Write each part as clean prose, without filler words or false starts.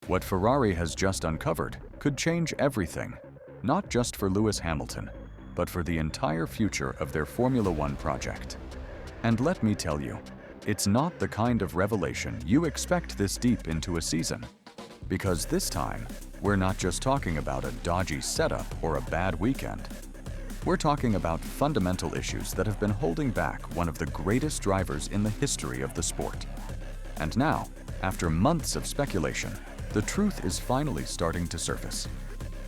What Ferrari has just uncovered could change everything, not just for Lewis Hamilton, but for the entire future of their Formula One project. And let me tell you, it's not the kind of revelation you expect this deep into a season. Because this time, we're not just talking about a dodgy setup or a bad weekend. We're talking about fundamental issues that have been holding back one of the greatest drivers in the history of the sport. And now, after months of speculation, the truth is finally starting to surface.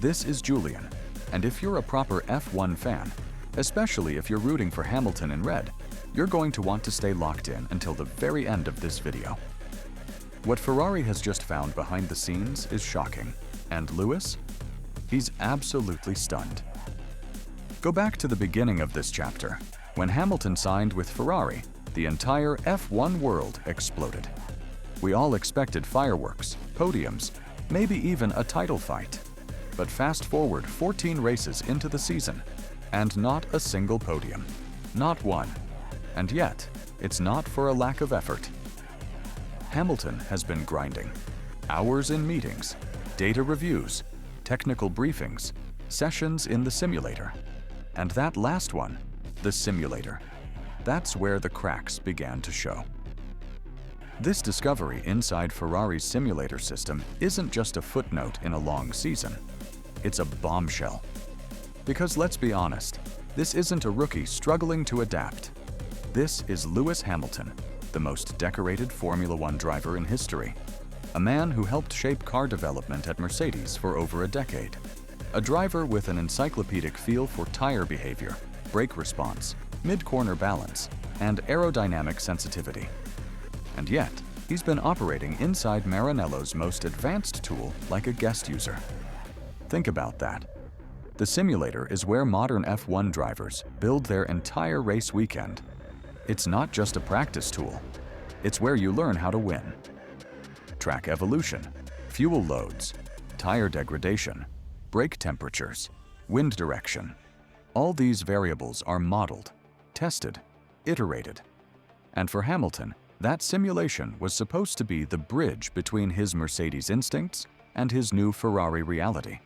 This is Julian, and if you're a proper F1 fan, especially if you're rooting for Hamilton in red, you're going to want to stay locked in until the very end of this video. What Ferrari has just found behind the scenes is shocking, and Lewis? He's absolutely stunned. Go back to the beginning of this chapter. When Hamilton signed with Ferrari, the entire F1 world exploded. We all expected fireworks, podiums, maybe even a title fight. But fast forward 14 races into the season, and not a single podium. Not one. And yet, it's not for a lack of effort. Hamilton has been grinding. Hours in meetings, data reviews, technical briefings, sessions in the simulator. And that last one, the simulator, that's where the cracks began to show. This discovery inside Ferrari's simulator system isn't just a footnote in a long season. It's a bombshell. Because let's be honest, this isn't a rookie struggling to adapt. This is Lewis Hamilton, the most decorated Formula One driver in history. A man who helped shape car development at Mercedes for over a decade. A driver with an encyclopedic feel for tire behavior, brake response, mid-corner balance, and aerodynamic sensitivity. And yet, he's been operating inside Maranello's most advanced tool like a guest user. Think about that. The simulator is where modern F1 drivers build their entire race weekend. It's not just a practice tool. It's where you learn how to win. Track evolution, fuel loads, tire degradation, brake temperatures, wind direction. All these variables are modeled, tested, iterated. And for Hamilton, that simulation was supposed to be the bridge between his Mercedes instincts and his new Ferrari reality.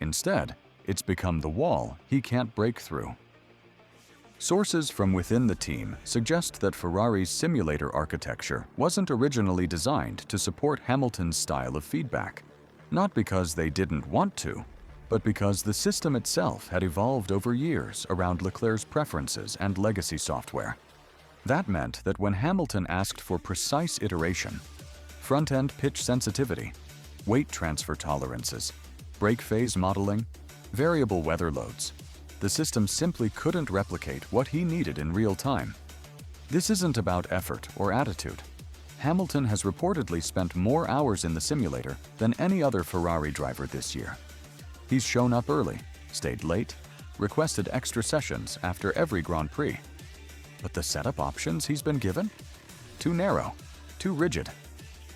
Instead, it's become the wall he can't break through. Sources from within the team suggest that Ferrari's simulator architecture wasn't originally designed to support Hamilton's style of feedback, not because they didn't want to, but because the system itself had evolved over years around Leclerc's preferences and legacy software. That meant that when Hamilton asked for precise iteration, front-end pitch sensitivity, weight transfer tolerances, brake phase modeling, variable weather loads, the system simply couldn't replicate what he needed in real time. This isn't about effort or attitude. Hamilton has reportedly spent more hours in the simulator than any other Ferrari driver this year. He's shown up early, stayed late, requested extra sessions after every Grand Prix. But the setup options he's been given? Too narrow, too rigid.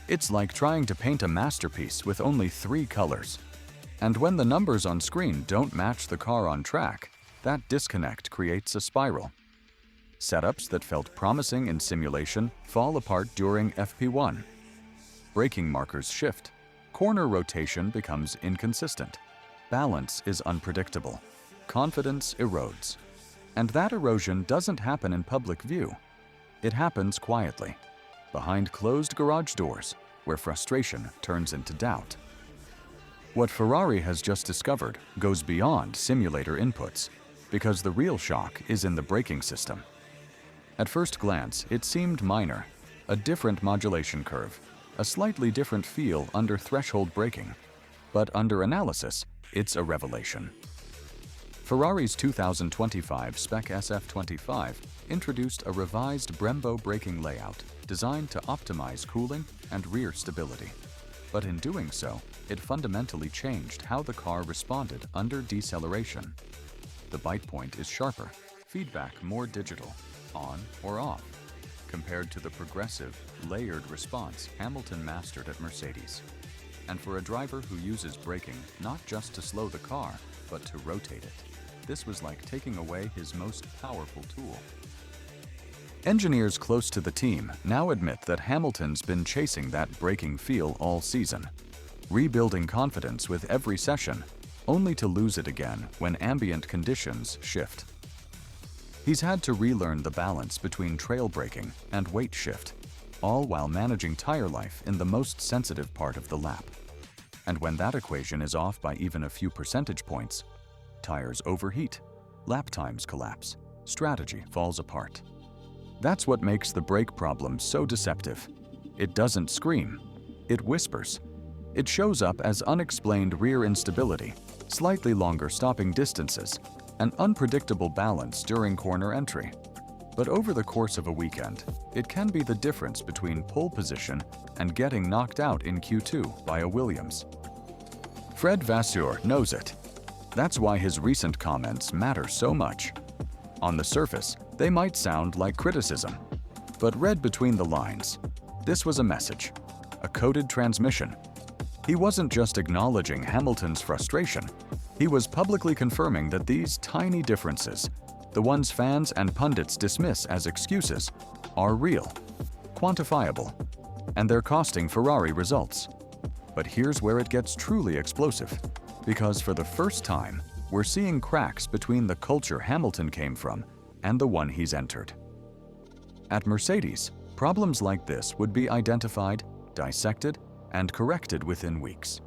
It's like trying to paint a masterpiece with only 3 colors. And when the numbers on screen don't match the car on track, that disconnect creates a spiral. Setups that felt promising in simulation fall apart during FP1. Braking markers shift. Corner rotation becomes inconsistent. Balance is unpredictable. Confidence erodes. And that erosion doesn't happen in public view. It happens quietly, behind closed garage doors, where frustration turns into doubt. What Ferrari has just discovered goes beyond simulator inputs, because the real shock is in the braking system. At first glance, it seemed minor, a different modulation curve, a slightly different feel under threshold braking. But under analysis, it's a revelation. Ferrari's 2025 Spec SF25 introduced a revised Brembo braking layout designed to optimize cooling and rear stability. But in doing so, it fundamentally changed how the car responded under deceleration. The bite point is sharper, feedback more digital, on or off, compared to the progressive, layered response Hamilton mastered at Mercedes. And for a driver who uses braking not just to slow the car, but to rotate it, this was like taking away his most powerful tool. Engineers close to the team now admit that Hamilton's been chasing that braking feel all season. rebuilding confidence with every session, only to lose it again when ambient conditions shift. He's had to relearn the balance between trail braking and weight shift, all while managing tire life in the most sensitive part of the lap. And when that equation is off by even a few percentage points, tires overheat, lap times collapse, strategy falls apart. That's what makes the brake problem so deceptive. It doesn't scream, it whispers. It shows up as unexplained rear instability, slightly longer stopping distances, and unpredictable balance during corner entry. But over the course of a weekend, it can be the difference between pole position and getting knocked out in Q2 by a Williams. Fred Vasseur knows it. That's why his recent comments matter so much. On the surface, they might sound like criticism, but read between the lines, this was a message, a coded transmission. He wasn't just acknowledging Hamilton's frustration, he was publicly confirming that these tiny differences, the ones fans and pundits dismiss as excuses, are real, quantifiable, and they're costing Ferrari results. But here's where it gets truly explosive, because for the first time, we're seeing cracks between the culture Hamilton came from and the one he's entered. At Mercedes, problems like this would be identified, dissected, and corrected within weeks.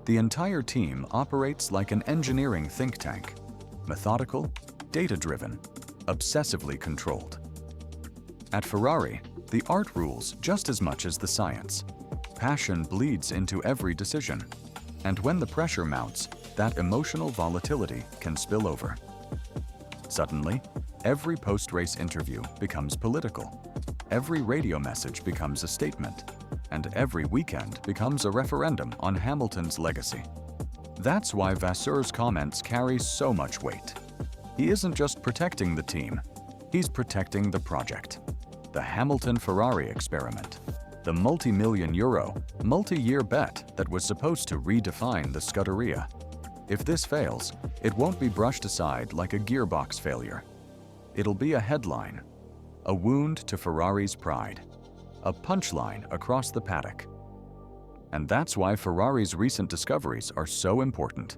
The entire team operates like an engineering think tank, methodical, data-driven, obsessively controlled. At Ferrari, the art rules just as much as the science. Passion bleeds into every decision, and when the pressure mounts, that emotional volatility can spill over. Suddenly, every post-race interview becomes political, every radio message becomes a statement, and every weekend becomes a referendum on Hamilton's legacy. That's why Vasseur's comments carry so much weight. He isn't just protecting the team, he's protecting the project. The Hamilton-Ferrari experiment. The multi-million euro, multi-year bet that was supposed to redefine the Scuderia. If this fails, it won't be brushed aside like a gearbox failure. It'll be a headline, a wound to Ferrari's pride, a punchline across the paddock. And that's why Ferrari's recent discoveries are so important,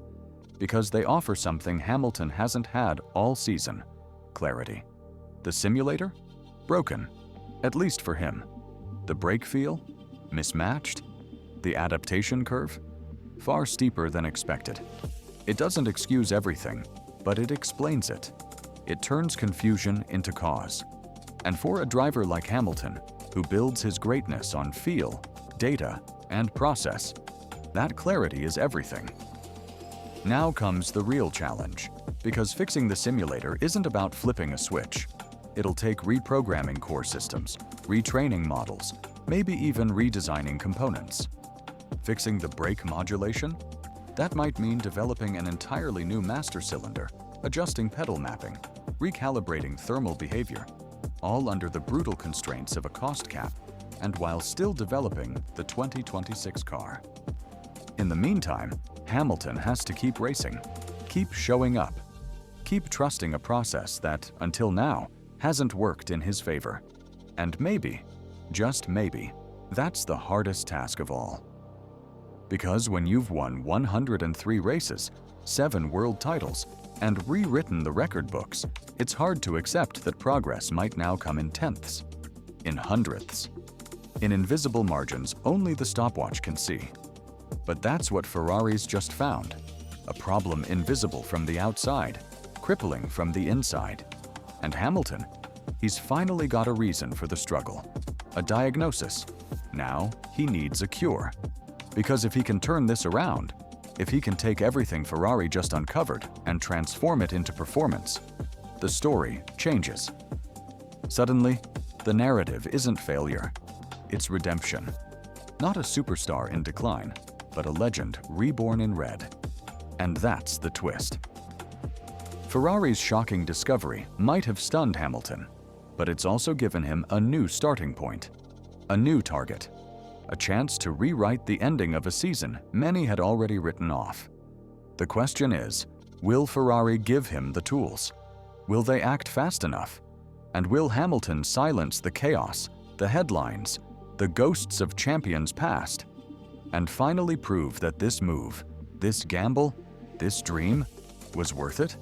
because they offer something Hamilton hasn't had all season: clarity. The simulator? Broken, at least for him. The brake feel? Mismatched? The adaptation curve? Far steeper than expected. It doesn't excuse everything, but it explains it. It turns confusion into cause. And for a driver like Hamilton, who builds his greatness on feel, data, and process, that clarity is everything. Now comes the real challenge, because fixing the simulator isn't about flipping a switch. It'll take reprogramming core systems, retraining models, maybe even redesigning components. Fixing the brake modulation? That might mean developing an entirely new master cylinder, adjusting pedal mapping, recalibrating thermal behavior, all under the brutal constraints of a cost cap, and while still developing the 2026 car. In the meantime, Hamilton has to keep racing, keep showing up, keep trusting a process that, until now, hasn't worked in his favor. And maybe, just maybe, that's the hardest task of all. Because when you've won 103 races, 7 world titles, and rewritten the record books, it's hard to accept that progress might now come in tenths, in hundredths, in invisible margins only the stopwatch can see. But that's what Ferrari's just found, a problem invisible from the outside, crippling from the inside. And Hamilton, he's finally got a reason for the struggle, a diagnosis. Now he needs a cure. Because if he can turn this around, if he can take everything Ferrari just uncovered and transform it into performance, the story changes. Suddenly, the narrative isn't failure, it's redemption. Not a superstar in decline, but a legend reborn in red. And that's the twist. Ferrari's shocking discovery might have stunned Hamilton, but it's also given him a new starting point, a new target, a chance to rewrite the ending of a season many had already written off. The question is, will Ferrari give him the tools? Will they act fast enough? And will Hamilton silence the chaos, the headlines, the ghosts of champions past? and finally prove that this move, this gamble, this dream was worth it?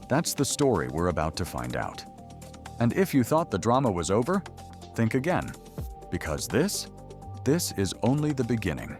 That's the story we're about to find out. And if you thought the drama was over, think again, because this is only the beginning.